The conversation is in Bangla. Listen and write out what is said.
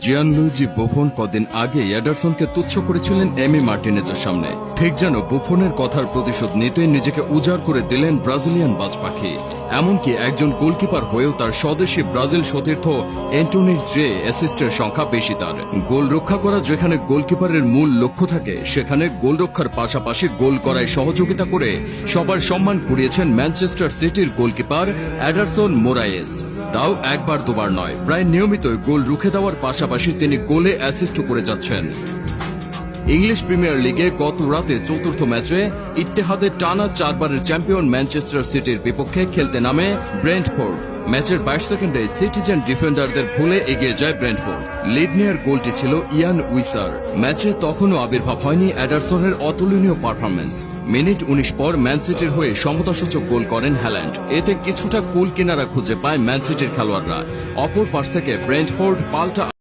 জিয়ানলুইজি বুফন কদিন আগে এডারসনকে তুচ্ছ করেছিলেন এমি মার্টিনেজের সামনে। ঠিক যেন বুফনের কথার প্রতিশোধ নিতে নিজেকে উজাড় করে দিলেন ব্রাজিলিয়ান বাজ পাখি। এমনকি একজন গোলকিপার হয়েও তার স্বদেশী ব্রাজিল সতীর্থ অ্যান্টনির চেয়ে অ্যাসিস্টের সংখ্যা বেশি তার। গোল রক্ষা করা যেখানে গোলকিপারের মূল লক্ষ্য থাকে, সেখানে গোল রক্ষার পাশাপাশি গোল করায় সহযোগিতা করে সবার সম্মান কুড়িয়েছেন ম্যানচেস্টার সিটির গোলকিপার এডারসন মোরায়েস। তাও একবার দুবার নয়, প্রায় নিয়মিতই গোল রুখে দেওয়ার পাশাপাশি তিনি গোলে অ্যাসিস্ট করে যাচ্ছেন। ইংলিশ প্রিমিয়ার লিগে গত রাতে চতুর্থ ম্যাচে ইত্তেহাদের টানা 4 বারের চ্যাম্পিয়ন ম্যানচেস্টার সিটির বিপক্ষে খেলতে নামে ব্রেন্টফোর্ড। ম্যাচের 22 সেকেন্ডে সিটিজেন ডিফেন্ডারদের ভুলে এগিয়ে যায় ব্রেন্টফোর্ড। লিড নেয়ার গোলটি ছিল ইয়ান উইসার। ম্যাচে তখনও আবির্ভাব হয়নি এডারসনের অতুলনীয় পারফরম্যান্স। মিনিট 19 পর ম্যান সিটির হয়ে সমতাসূচক গোল করেন হ্যাল্যান্ড। এতে কিছুটা কুল কিনারা খুঁজে পায় ম্যান সিটির খেলোয়াড়রা। অপর পাশ থেকে ব্রেন্টফোর্ড পাল্টা